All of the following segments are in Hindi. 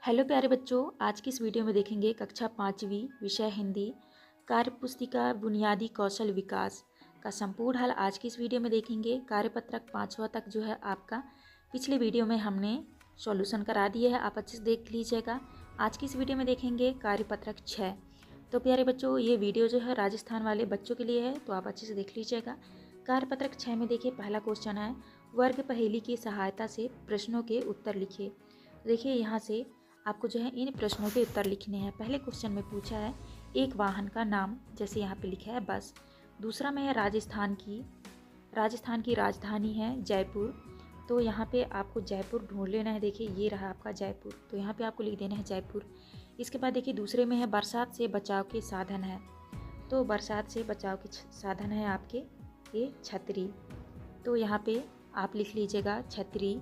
हेलो प्यारे बच्चों, आज की इस वीडियो में देखेंगे कक्षा 5वीं विषय हिंदी कार्यपुस्तिका बुनियादी कौशल विकास का संपूर्ण हल। आज की इस वीडियो में देखेंगे कार्यपत्रक 5वां तक जो है आपका पिछले वीडियो में हमने सॉल्यूशन करा दिया है, आप अच्छे से देख लीजिएगा। आज की इस वीडियो में देखेंगे कार्यपत्रक 6। तो प्यारे बच्चों, ये वीडियो जो है राजस्थान वाले बच्चों के लिए है, तो आप अच्छे से देख लीजिएगा। कार्यपत्रक 6 में देखिए पहला क्वेश्चन है, वर्ग पहेली की सहायता से प्रश्नों के उत्तर लिखिए। देखिए यहाँ से आपको जो है इन प्रश्नों के उत्तर लिखने हैं। पहले क्वेश्चन में पूछा है एक वाहन का नाम, जैसे यहाँ पे लिखा है बस। दूसरा में है राजस्थान की राजधानी है जयपुर, तो यहाँ पे आपको जयपुर ढूंढ लेना है। देखिए ये रहा आपका जयपुर, तो यहाँ पे आपको लिख देना है जयपुर। इसके बाद देखिए दूसरे में है बरसात से बचाव के साधन है, तो बरसात से बचाव के साधन है आपके ये छतरी, तो यहाँ पे आप लिख लीजिएगा छतरी।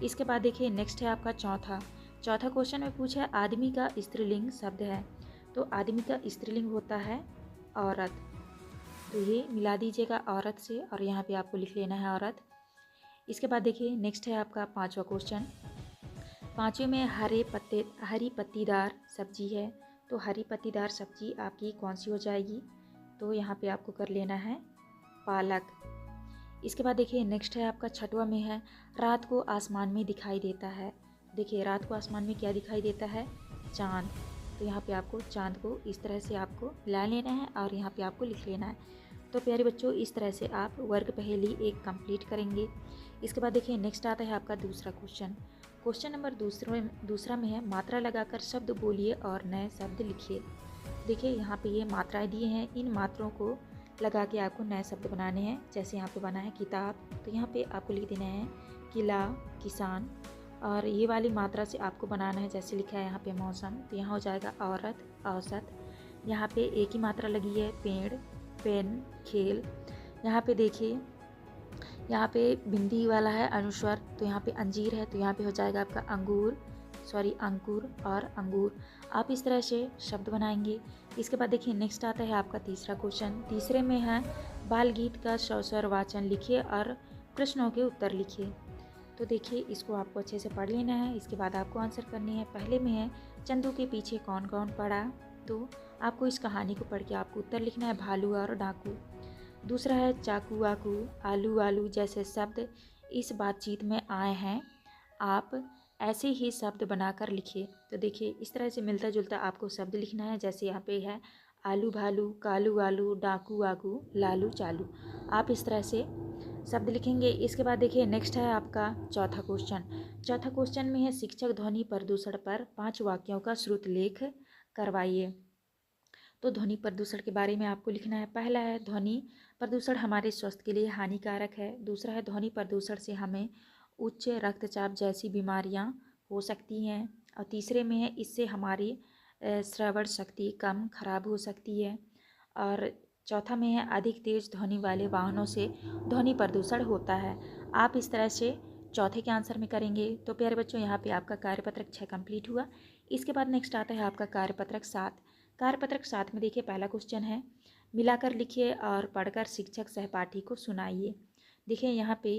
इसके बाद देखिए नेक्स्ट है आपका चौथा क्वेश्चन में पूछा है आदमी का स्त्रीलिंग शब्द है, तो आदमी का स्त्रीलिंग होता है औरत, तो ये मिला दीजिएगा औरत से और यहाँ पे आपको लिख लेना है औरत। इसके बाद देखिए नेक्स्ट है आपका 5वां क्वेश्चन। 5वें में हरी पत्तीदार सब्जी है, तो हरी पत्तीदार सब्जी आपकी कौन सी हो जाएगी, तो यहाँ पे आपको कर लेना है पालक। इसके बाद देखिए नेक्स्ट है आपका 6वां में है रात को आसमान में दिखाई देता है। देखिए रात को आसमान में क्या दिखाई देता है, चांद, तो यहाँ पे आपको चांद को इस तरह से आपको ला लेना है और यहाँ पे आपको लिख लेना है। तो प्यारे बच्चों, इस तरह से आप वर्ग पहेली एक कंप्लीट करेंगे। इसके बाद देखिए नेक्स्ट आता है आपका दूसरा क्वेश्चन नंबर दूसरा में है मात्रा लगाकर शब्द बोलिए और नए शब्द लिखिए। देखिए यहाँ पे ये मात्राएं दिए हैं, इन मात्राओं को लगा के आपको नए शब्द बनाने हैं। जैसे यहाँ पे बना है किताब, तो यहाँ पे आपको लिख देना है किला, किसान, और ये वाली मात्रा से आपको बनाना है जैसे लिखा है यहाँ पे मौसम, तो यहाँ हो जाएगा औरत, औसत। यहाँ पे एक ही मात्रा लगी है पेड़, पेन, खेल। यहाँ पे देखिए यहाँ पे बिंदी वाला है अनुस्वर, तो यहाँ पे अंजीर है, तो यहाँ पे हो जाएगा आपका अंकुर और अंगूर। आप इस तरह से शब्द बनाएंगे। इसके बाद देखिए नेक्स्ट आता है आपका तीसरा क्वेश्चन। तीसरे में है बाल गीत का स्वर वाचन लिखिए और प्रश्नों के उत्तर लिखिए। तो देखिए इसको आपको अच्छे से पढ़ लेना है, इसके बाद आपको आंसर करनी है। पहले में है चंदू के पीछे कौन कौन पड़ा, तो आपको इस कहानी को पढ़ के आपको उत्तर लिखना है भालू और डाकू। दूसरा है चाकू वाकू, आलू आलू जैसे शब्द इस बातचीत में आए हैं, आप ऐसे ही शब्द बनाकर लिखिए। तो देखिए इस तरह से मिलता जुलता आपको शब्द लिखना है। जैसे यहाँ पे है आलू भालू, कालू आलू, डाकू वाकू, लालू चालू, आप इस तरह से शब्द लिखेंगे। इसके बाद देखिए नेक्स्ट है आपका चौथा क्वेश्चन में है शिक्षक ध्वनि प्रदूषण पर 5 वाक्यों का श्रुत लेख करवाइए। तो ध्वनि प्रदूषण के बारे में आपको लिखना है। पहला है ध्वनि प्रदूषण हमारे स्वास्थ्य के लिए हानिकारक है। दूसरा है ध्वनि प्रदूषण से हमें उच्च रक्तचाप जैसी बीमारियां हो सकती हैं। और तीसरे में है इससे हमारी श्रवण शक्ति कम खराब हो सकती है। और चौथा में है अधिक तेज ध्वनि वाले वाहनों से ध्वनि प्रदूषण होता है। आप इस तरह से चौथे के आंसर में करेंगे। तो प्यारे बच्चों, यहाँ पे आपका कार्यपत्रक 6 कंप्लीट हुआ। इसके बाद नेक्स्ट आता है आपका कार्यपत्रक 7। कार्यपत्रक 7 में देखिए पहला क्वेश्चन है मिलाकर लिखिए और पढ़कर शिक्षक सहपाठी को सुनाइए। देखिए यहाँ पे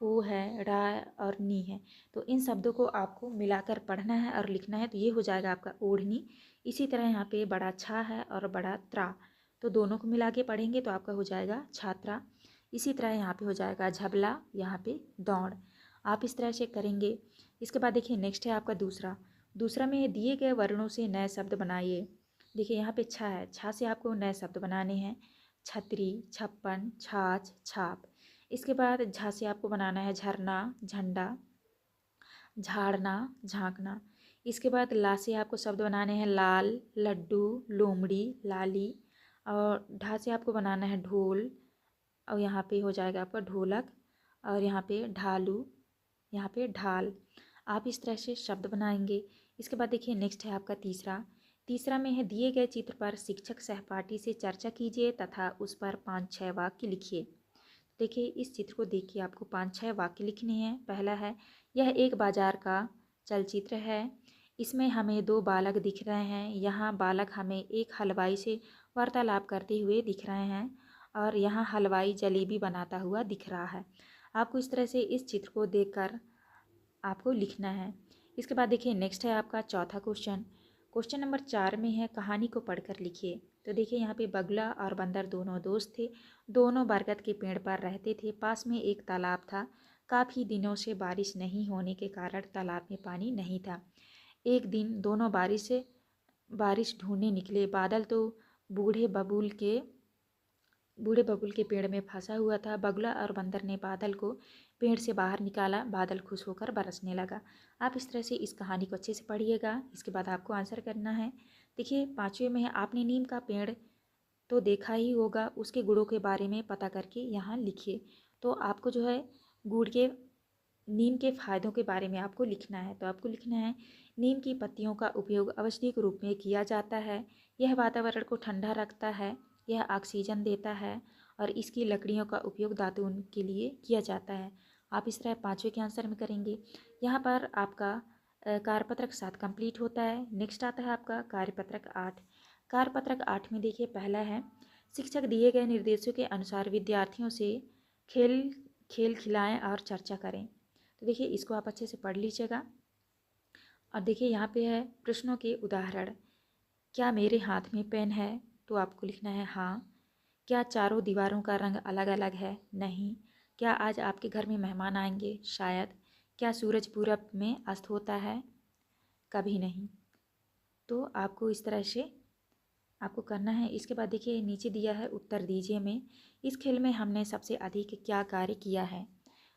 ओ है, रा और नी है, तो इन शब्दों को आपको मिलाकर पढ़ना है और लिखना है। तो ये हो जाएगा आपका ओढ़नी। इसी तरह यहाँ पे बड़ा छा है और बड़ा त्रा, तो दोनों को मिला के पढ़ेंगे तो आपका हो जाएगा छात्रा। इसी तरह यहाँ पे हो जाएगा झबला, यहाँ पे दौड़। आप इस तरह से करेंगे। इसके बाद देखिए नेक्स्ट है आपका दूसरा में दिए गए वर्णों से नए शब्द बनाइए। देखिए यहाँ पे छा है, छा से आपको नए शब्द बनाने हैं छतरी, छप्पन, छाछ, छाप। इसके बाद झा से आपको बनाना है झरना, झंडा, झाड़ना, झांकना। इसके बाद ला से आपको शब्द बनाने हैं लाल, लड्डू, लोमड़ी, लाली। और ढा से आपको बनाना है ढोल, और यहाँ पे हो जाएगा आपका ढोलक, और यहाँ पे ढालू, यहाँ पे ढाल। आप इस तरह से शब्द बनाएंगे। इसके बाद देखिए नेक्स्ट है आपका तीसरा में है दिए गए चित्र पर शिक्षक सहपाठी से चर्चा कीजिए तथा उस पर 5-6 वाक्य लिखिए। देखिए इस चित्र को देख के आपको 5-6 वाक्य लिखने हैं। पहला है यह एक बाजार का चलचित्र है, इसमें हमें 2 बालक दिख रहे हैं। यहाँ बालक हमें एक हलवाई से वार्तालाप करते हुए दिख रहे हैं और यहाँ हलवाई जलेबी बनाता हुआ दिख रहा है। आपको इस तरह से इस चित्र को देखकर आपको लिखना है। इसके बाद देखिए नेक्स्ट है आपका चौथा क्वेश्चन। क्वेश्चन नंबर 4 में है कहानी को पढ़कर लिखिए। तो देखिए यहाँ पे बगुला और बंदर दोनों दोस्त थे। दोनों बरगद के पेड़ पर रहते थे। पास में एक तालाब था। काफ़ी दिनों से बारिश नहीं होने के कारण तालाब में पानी नहीं था। एक दिन दोनों बारिश ढूंढने निकले। बूढ़े बबूल के पेड़ में फंसा हुआ था। बगुला और बंदर ने बादल को पेड़ से बाहर निकाला। बादल खुश होकर बरसने लगा। आप इस तरह से इस कहानी को अच्छे से पढ़िएगा। इसके बाद आपको आंसर करना है। देखिए 5वें में है आपने नीम का पेड़ तो देखा ही होगा, उसके गुणों के बारे में पता करके यहाँ लिखिए। तो आपको जो है नीम के फायदों के बारे में आपको लिखना है। तो आपको लिखना है नीम की पत्तियों का उपयोग औषधि के रूप में किया जाता है। यह वातावरण को ठंडा रखता है। यह ऑक्सीजन देता है और इसकी लकड़ियों का उपयोग दातुन के लिए किया जाता है। आप इस तरह 5वें के आंसर में करेंगे। यहाँ पर आपका कार्यपत्रक 7 कंप्लीट होता है। नेक्स्ट आता है आपका कार्यपत्रक 8। कार्यपत्रक 8 में देखिए पहला है शिक्षक दिए गए निर्देशों के अनुसार विद्यार्थियों से खेल खिलाएं और चर्चा करें। तो देखिए इसको आप अच्छे से पढ़ लीजिएगा। और देखिए यहाँ पे है प्रश्नों के उदाहरण। क्या मेरे हाथ में पेन है? तो आपको लिखना है हाँ। क्या चारों दीवारों का रंग अलग अलग है? नहीं। क्या आज आपके घर में मेहमान आएंगे? शायद। क्या सूरज पूरब में अस्त होता है? कभी नहीं। तो आपको इस तरह से आपको करना है। इसके बाद देखिए नीचे दिया है उत्तर दीजिए में इस खेल में हमने सबसे अधिक क्या कार्य किया है।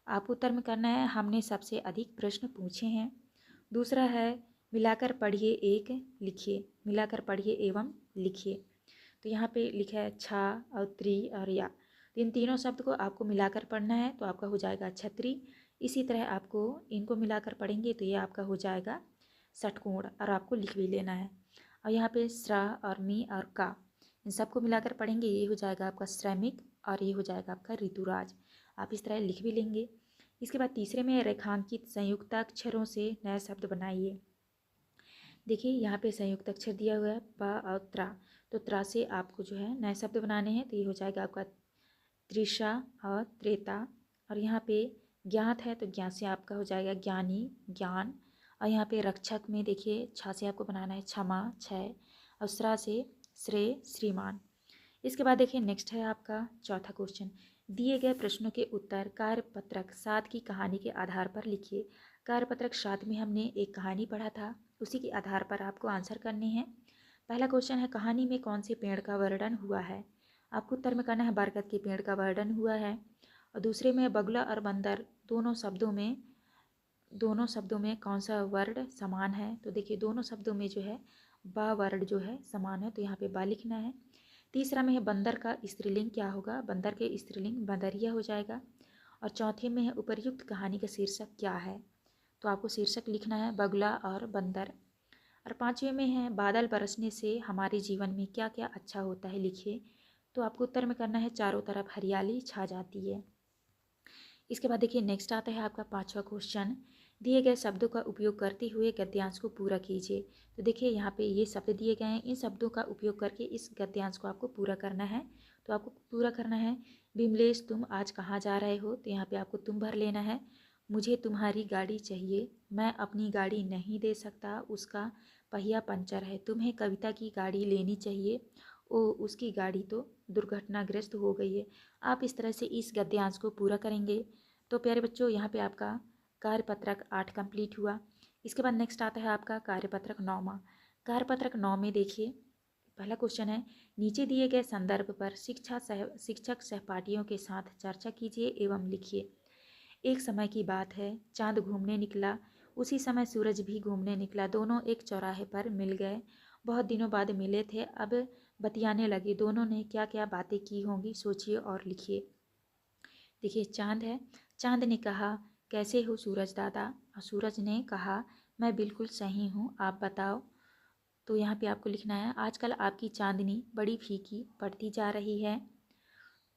आप उत्तर में करना है हमने सबसे अधिक प्रश्न पूछे हैं। दूसरा है मिलाकर पढ़िए एक लिखिए। मिलाकर पढ़िए एवं लिखिए। तो यहाँ पे लिखा है छा और त्री और या। तो इन तीनों शब्द को आपको मिलाकर पढ़ना है तो आपका हो जाएगा छत्री। इसी तरह आपको इनको मिलाकर पढ़ेंगे तो ये आपका हो जाएगा षटकोण और आपको लिख भी लेना है। और यहाँ पे श्रा और मी और का इन सबको मिलाकर पढ़ेंगे ये हो जाएगा आपका श्रमिक और ये हो जाएगा आपका ऋतुराज। आप इस तरह लिख भी लेंगे। इसके बाद तीसरे में रेखांकित संयुक्ताक्षरों से नया शब्द बनाइए। देखिए यहाँ पे संयुक्त अक्षर दिया हुआ है प और त्रा। तो त्रा से आपको जो है नए शब्द बनाने हैं। तो ये हो जाएगा आपका त्रिषा और त्रेता। और यहाँ पे ज्ञात है तो ज्ञात से आपका हो जाएगा ज्ञानी ज्ञान। और यहाँ पे रक्षक में देखिए छा से आपको बनाना है क्षमा क्षय। और श्रा से श्रेय श्रीमान। इसके बाद देखिए नेक्स्ट है आपका चौथा क्वेश्चन। दिए गए प्रश्नों के उत्तर कार्यपत्रक 7 की कहानी के आधार पर लिखिए। कार्यपत्रक 7 में हमने एक कहानी पढ़ा था, उसी के आधार पर आपको आंसर करने हैं। पहला क्वेश्चन है कहानी में कौन से पेड़ का वर्णन हुआ है। आपको उत्तर में करना है बरगद के पेड़ का वर्णन हुआ है। और दूसरे में बगुला और बंदर दोनों शब्दों में कौन सा वर्ण समान है। तो देखिए दोनों शब्दों में जो है बा वर्ण जो है समान है तो यहाँ पे बा लिखना है। तीसरा में है बंदर का स्त्रीलिंग क्या होगा। बंदर के स्त्रीलिंग बंदरिया हो जाएगा। और चौथे में है उपर्युक्त कहानी का शीर्षक क्या है। तो आपको शीर्षक लिखना है बगुला और बंदर। और 5वें में है बादल बरसने से हमारे जीवन में क्या क्या अच्छा होता है लिखिए। तो आपको उत्तर में करना है चारों तरफ हरियाली छा जाती है। इसके बाद देखिए नेक्स्ट आता है आपका 5वां क्वेश्चन। दिए गए शब्दों का उपयोग करते हुए गद्यांश को पूरा कीजिए। तो देखिए यहाँ पे ये शब्द दिए गए हैं, इन शब्दों का उपयोग करके इस गद्यांश को आपको पूरा करना है। तो आपको पूरा करना है विमलेश तुम आज कहाँ जा रहे हो। तो यहाँ पे आपको तुम भर लेना है। मुझे तुम्हारी गाड़ी चाहिए। मैं अपनी गाड़ी नहीं दे सकता, उसका पहिया पंचर है। तुम्हें कविता की गाड़ी लेनी चाहिए। ओ उसकी गाड़ी तो दुर्घटनाग्रस्त हो गई है। आप इस तरह से इस गद्यांश को पूरा करेंगे। तो प्यारे बच्चों यहाँ पे आपका कार्यपत्रक 8 कंप्लीट हुआ। इसके बाद नेक्स्ट आता है आपका कार्यपत्रक 9वां। कार्यपत्रक 9 में देखिए पहला क्वेश्चन है नीचे दिए गए संदर्भ पर शिक्षक सहपाठियों के साथ चर्चा कीजिए एवं लिखिए। एक समय की बात है, चांद घूमने निकला। उसी समय सूरज भी घूमने निकला। दोनों एक चौराहे पर मिल गए। बहुत दिनों बाद मिले थे, अब बतियाने लगे। दोनों ने क्या क्या बातें की होंगी सोचिए और लिखिए। देखिए चांद है। चांद ने कहा कैसे हो सूरज दादा। और सूरज ने कहा मैं बिल्कुल सही हूँ, आप बताओ। तो यहाँ पे आपको लिखना है आजकल आपकी चांदनी बड़ी फीकी पड़ती जा रही है।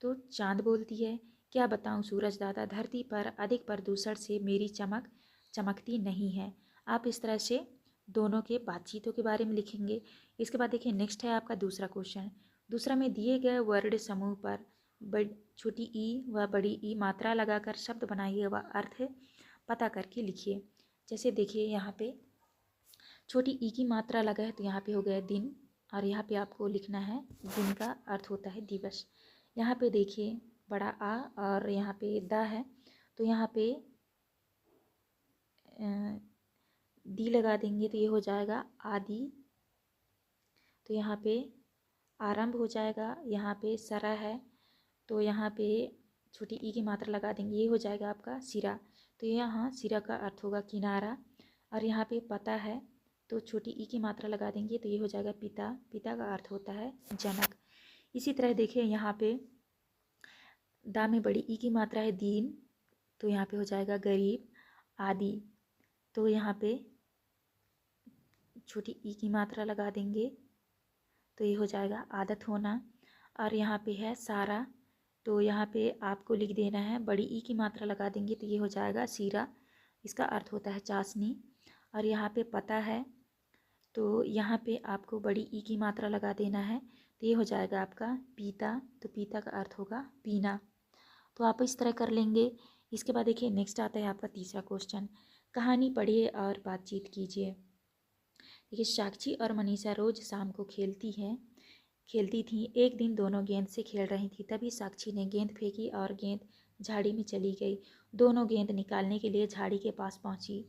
तो चांद बोलती है क्या बताऊँ सूरज दादा, धरती पर अधिक प्रदूषण से मेरी चमक चमकती नहीं है। आप इस तरह से दोनों के बातचीतों के बारे में लिखेंगे। इसके बाद देखिए नेक्स्ट है आपका दूसरा क्वेश्चन। दूसरा में दिए गए वर्ण समूह पर छोटी ई व बड़ी ई मात्रा लगाकर शब्द बनाइए व अर्थ पता करके लिखिए। जैसे देखिए यहाँ पे छोटी ई की मात्रा लगा है तो यहाँ पे हो गया दिन, और यहाँ पे आपको लिखना है दिन का अर्थ होता है दिवस। यहाँ पे देखिए बड़ा आ और यहाँ पे दा है, तो यहाँ पे दी लगा देंगे तो ये हो जाएगा आदि। तो यहाँ पे आरंभ हो जाएगा। यहाँ पे सरा है तो यहाँ पे छोटी ई की मात्रा लगा देंगे, ये हो जाएगा आपका सिरा। तो यहाँ सिरा का अर्थ होगा किनारा। और यहाँ पे पता है तो छोटी ई की मात्रा लगा देंगे तो ये हो जाएगा पिता। पिता का अर्थ होता है जनक। इसी तरह देखिए यहाँ पे दा में बड़ी ई की मात्रा है दीन, तो यहाँ पे हो जाएगा गरीब। आदि, तो यहाँ पे छोटी ई की मात्रा लगा देंगे तो ये हो जाएगा आदत होना। और यहाँ पे है सारा, तो यहाँ पे आपको लिख देना है बड़ी ई की मात्रा लगा देंगे तो ये हो जाएगा सीरा, इसका अर्थ होता है चाशनी। और यहाँ पे पता है तो यहाँ पे आपको बड़ी ई की मात्रा लगा देना है तो ये हो जाएगा आपका पीता, तो पीता का अर्थ होगा पीना। तो आप इस तरह कर लेंगे। इसके बाद देखिए नेक्स्ट आता है आपका तीसरा क्वेश्चन, कहानी पढ़िए और बातचीत कीजिए। देखिए साक्षी और मनीषा रोज शाम को खेलती थी। एक दिन दोनों गेंद से खेल रही थी, तभी साक्षी ने गेंद फेंकी और गेंद झाड़ी में चली गई। दोनों गेंद निकालने के लिए झाड़ी के पास पहुंची।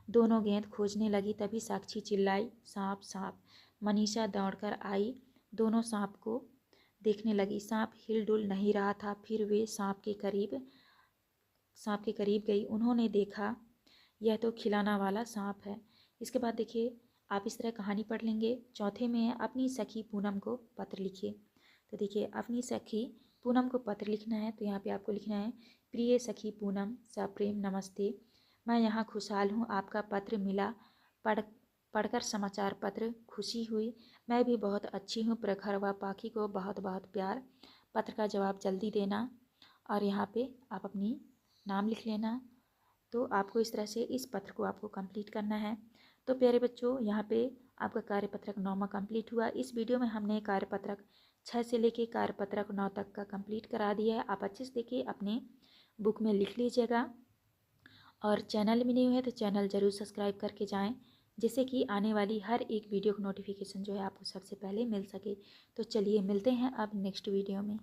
दोनों गेंद खोजने लगी, तभी साक्षी चिल्लाई सांप सांप। मनीषा दौड़कर आई, दोनों सांप को देखने लगी। सांप हिलडुल नहीं रहा था। फिर वे सांप के करीब गई। उन्होंने देखा यह तो खिलाना वाला सांप है। इसके बाद देखिए आप इस तरह कहानी पढ़ लेंगे। चौथे में है अपनी सखी पूनम को पत्र लिखिए। तो देखिए अपनी सखी पूनम को पत्र लिखना है तो यहाँ पे आपको लिखना है प्रिय सखी पूनम, सप्रेम नमस्ते। मैं यहाँ खुशहाल हूँ, आपका पत्र मिला, पढ़कर समाचार पत्र खुशी हुई। मैं भी बहुत अच्छी हूँ, प्रखर व पाखी को बहुत बहुत प्यार। पत्र का जवाब जल्दी देना। और यहाँ पे आप अपनी नाम लिख लेना। तो आपको इस तरह से इस पत्र को आपको कंप्लीट करना है। तो प्यारे बच्चों, यहाँ पे आपका कार्यपत्रक 9वां कंप्लीट हुआ। इस वीडियो में हमने कार्यपत्रक 6 से लेके कार्यपत्रक 9 तक का कंप्लीट करा दिया है। आप अच्छे से देखिए अपने बुक में लिख लीजिएगा। और चैनल में नहीं हुए तो चैनल ज़रूर सब्सक्राइब करके जाएं, जिससे कि आने वाली हर एक वीडियो का नोटिफिकेशन जो है आपको सबसे पहले मिल सके। तो चलिए मिलते हैं अब नेक्स्ट वीडियो में।